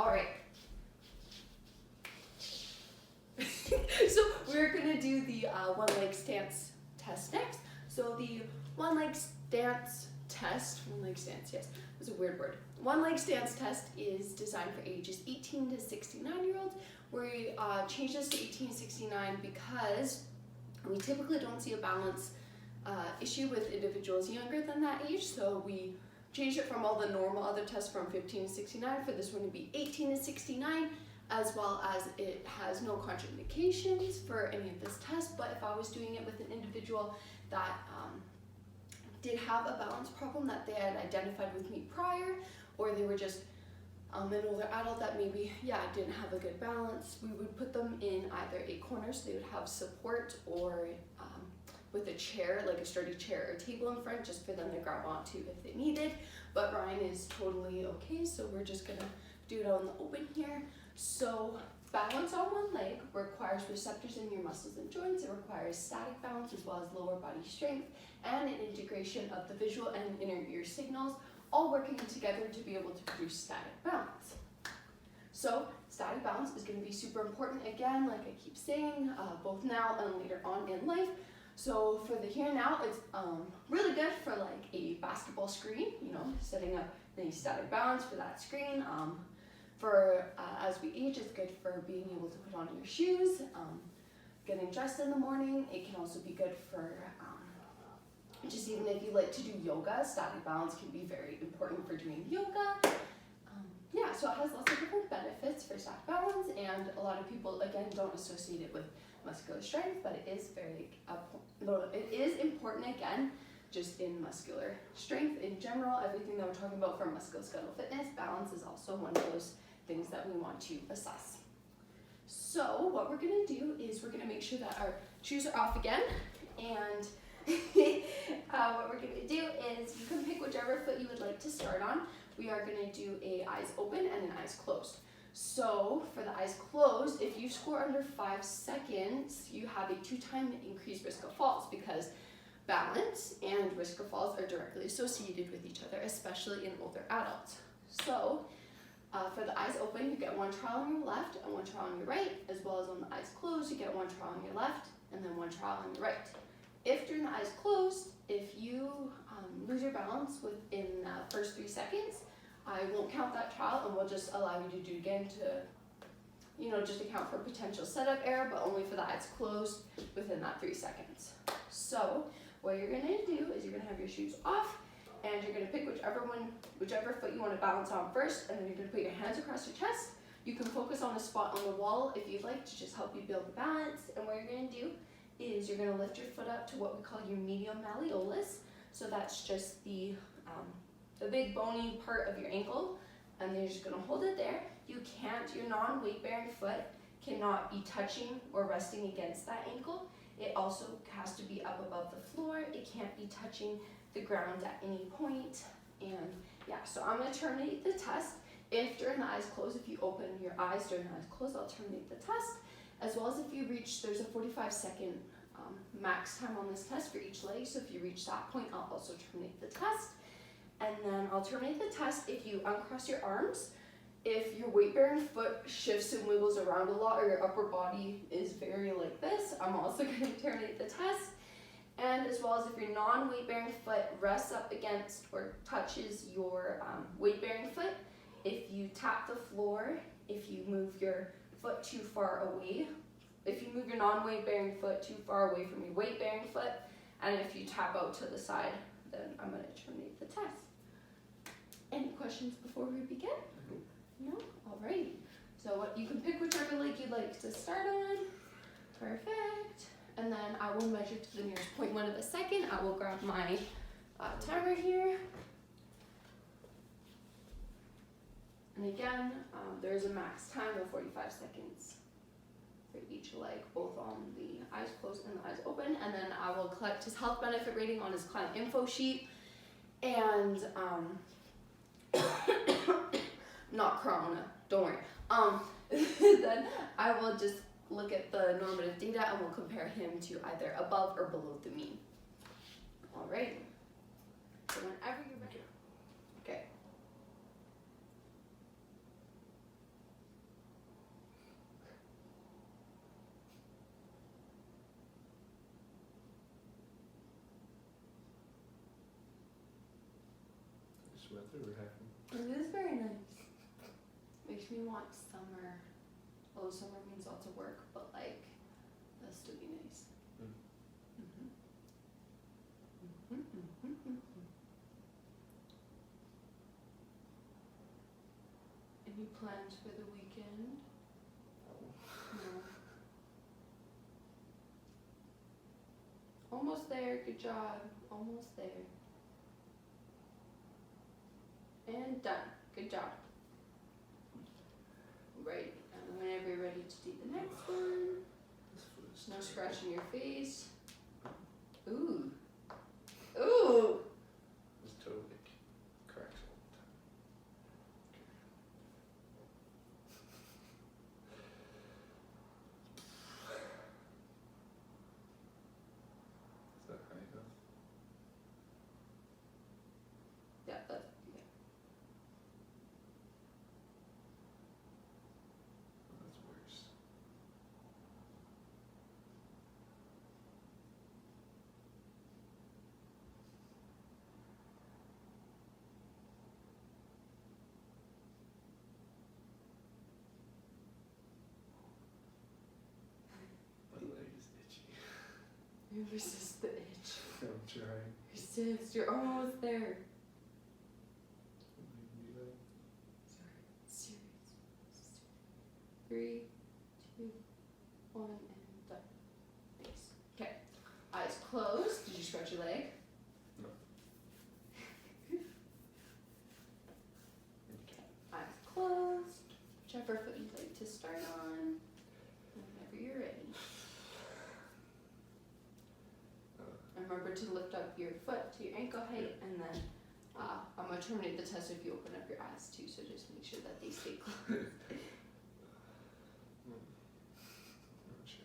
All right. So we're gonna do the one leg stance test next. So the one leg stance test, yes, it was a weird word. One leg stance test is designed for ages 18 to 69 year olds. We changed this to 18 to 69 because we typically don't see a balance issue with individuals younger than that age. So we changed it from all the normal other tests from 15 to 69 for this one to be 18 to 69, as well as it has no contraindications for any of this test. But if I was doing it with an individual that did have a balance problem that they had identified with me prior, or they were just an older adult that maybe, didn't have a good balance, we would put them in either a corner so they would have support, or with a chair, like a sturdy chair or table in front, just for them to grab onto if they needed. But Ryan is totally okay, so we're just gonna do it on the open here. So balance on one leg requires receptors in your muscles and joints. It requires static balance as well as lower body strength and an integration of the visual and inner ear signals, all working together to be able to produce static balance. So static balance is going to be super important, again, like I keep saying, both now and later on in life. So for the here and now, it's really good for like a basketball screen, setting up the static balance for that screen. As we age, it's good for being able to put on your shoes, getting dressed in the morning. It can also be good for just even if you like to do yoga, static balance can be very important for doing yoga. So it has lots of different benefits for static balance, and a lot of people, again, don't associate it with muscular strength, but it is important, again, just in muscular strength in general. Everything that we're talking about for musculoskeletal fitness, balance is also one of those things that we want to assess. So what we're going to do is we're going to make sure that our shoes are off again, and what we're going to do is you can pick whichever foot you would like to start on. We are going to do a eyes open and an eyes closed. So for the eyes closed, if you score under 5 seconds, you have a 2-time increased risk of falls, because balance and risk of falls are directly associated with each other, especially in older adults. So for the eyes open, you get 1 trial on your left and 1 trial on your right, as well as on the eyes closed, you get 1 trial on your left and then 1 trial on your right. If during the eyes closed, if you lose your balance within the first 3 seconds, I won't count that trial and we'll just allow you to do it again to, just account for potential setup error, but only for the eyes closed within that 3 seconds. So what you're gonna do is you're gonna have your shoes off, and you're gonna pick whichever foot you wanna balance on first, and then you're gonna put your hands across your chest. You can focus on a spot on the wall if you'd like to just help you build the balance. And what you're gonna do is you're gonna lift your foot up to what we call your medial malleolus. So that's just the big bony part of your ankle, and then you're just gonna hold it there. Your non-weight bearing foot cannot be touching or resting against that ankle. It also has to be up above the floor. It can't be touching the ground at any point. And so I'm gonna terminate the test. If during the eyes closed, if you open your eyes during the eyes closed, I'll terminate the test. As well as if you reach, there's a 45-second max time on this test for each leg. So if you reach that point, I'll also terminate the test. And then I'll terminate the test if you uncross your arms, if your weight-bearing foot shifts and wiggles around a lot, or your upper body is very like this, I'm also going to terminate the test. And as well as if your non-weight-bearing foot rests up against or touches your weight-bearing foot, if you tap the floor, if you move your foot too far away, if you move your non-weight-bearing foot too far away from your weight-bearing foot, and if you tap out to the side, then I'm going to terminate the test. Any questions before we begin? No? Alrighty. So you can pick whichever leg you'd like to start on. Perfect. And then I will measure to the nearest 0.1 of a second. I will grab my timer here. And again, there is a max time of 45 seconds for each leg, both on the eyes closed and the eyes open. And then I will collect his health benefit rating on his client info sheet. And not corona, don't worry. Then I will just look at the normative data and we'll compare him to either above or below the mean. All right. So whenever you're ready. Okay. weather we're having. It is very nice. Makes me want summer. Although summer means lots of work, but like, that'll still be nice. Mm. Any plans for the weekend? No. Almost there, good job. Almost there. And done. Good job. Right, and whenever you're ready to do the next one. This foot is No terrible. scratching your face. Ooh. Ooh. This toe like cracks all the time. Is that high enough? Yeah, that's yeah. Oh, that's worse. My leg is itchy. You resist the itch. I'm trying. Resist. You're almost there. Maybe Sorry. Serious. 3, 2, 1, and done. Nice. Okay. Eyes closed. Did you scratch your leg? No. Okay. Eyes closed. Whichever foot you'd like to start on. Whenever you're ready. And remember to lift up your foot to your ankle height, and then I'm going to terminate the test if you open up your eyes too, so just make sure that they stay closed. Not sure.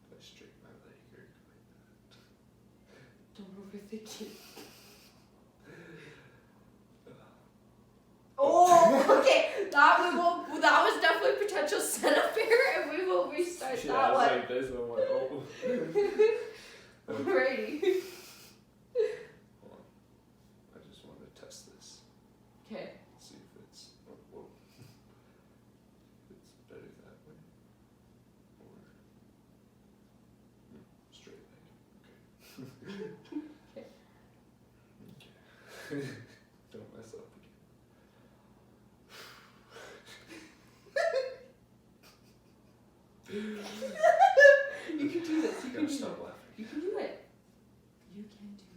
If I straighten my leg or like that. Don't overthink it. Oh, okay. That was definitely potential setup error, and we will restart Yeah, that I was one. like this, I'm like, oh. Alrighty. Hold on. I just wanted to test this. Okay. See if it's, oh, whoa. If it's better that way. Or, straight leg. Okay. Okay. Okay. Don't mess up again. You can do this. You can Gotta do stop it. laughing. You can do it. You can do it.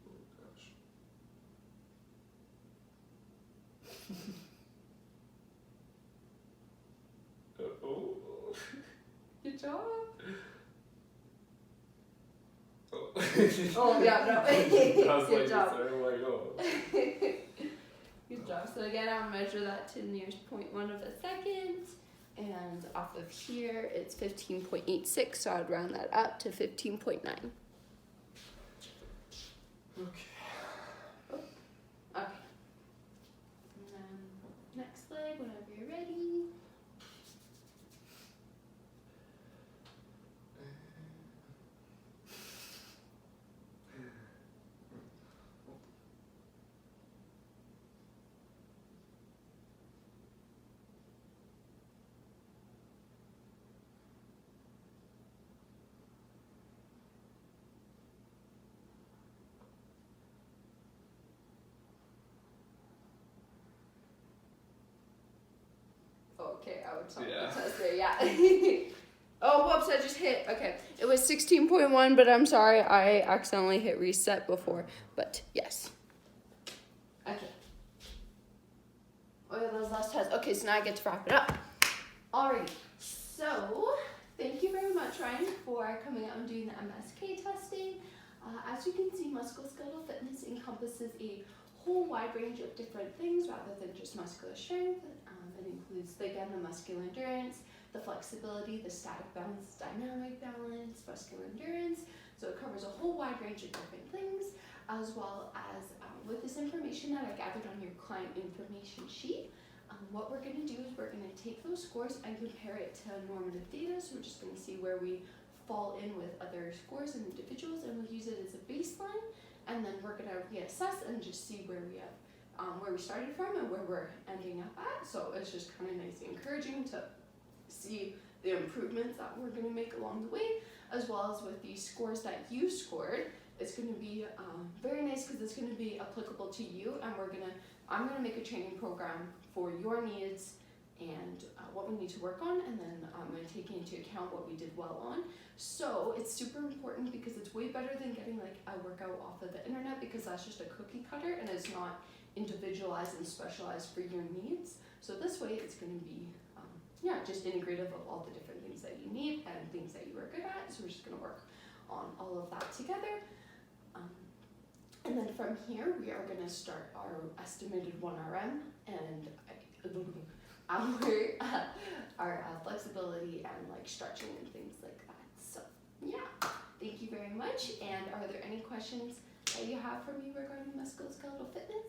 Oh gosh. Oh. Good job. Oh. Oh yeah, no. I was Good like, job. I'm like, oh. Good job. So again, I'll measure that to the nearest 0.1 of a second. And off of here, it's 15.86, so I'd round that up to 15.9. Okay. Okay. And then next leg, whenever you're ready. Okay, I would stop Yeah. the test there, yeah. Oh, whoops, I just hit. Okay, it was 16.1, but I'm sorry, I accidentally hit reset before. But yes. Okay. Oh, yeah, that was last test. Okay, so now I get to wrap it up. Alrighty. So, thank you very much, Ryan, for coming out and doing the MSK testing. As you can see, musculoskeletal fitness encompasses a whole wide range of different things rather than just muscular strength. It includes, again, the muscular endurance, the flexibility, the static balance, dynamic balance, muscular endurance. So it covers a whole wide range of different things, as well as with this information that I gathered on your client information sheet. What we're going to do is we're going to take those scores and compare it to normative data. So we're just going to see where we fall in with other scores and individuals, and we'll use it as a baseline, and then we're gonna reassess and just see where we have where we started from and where we're ending up at. So it's just kind of nice and encouraging to see the improvements that we're going to make along the way, as well as with the scores that you scored. It's going to be very nice because it's going to be applicable to you, and I'm going to make a training program for your needs and what we need to work on, and then I'm going to take into account what we did well on. So it's super important because it's way better than getting like a workout off of the internet, because that's just a cookie cutter and it's not individualized and specialized for your needs. So this way it's going to be just integrative of all the different things that you need and things that you are good at. So we're just going to work on all of that together. And then from here we are going to start our estimated 1RM and our flexibility and like stretching and things like that. So yeah, thank you very much. And are there any questions that you have for me regarding musculoskeletal fitness?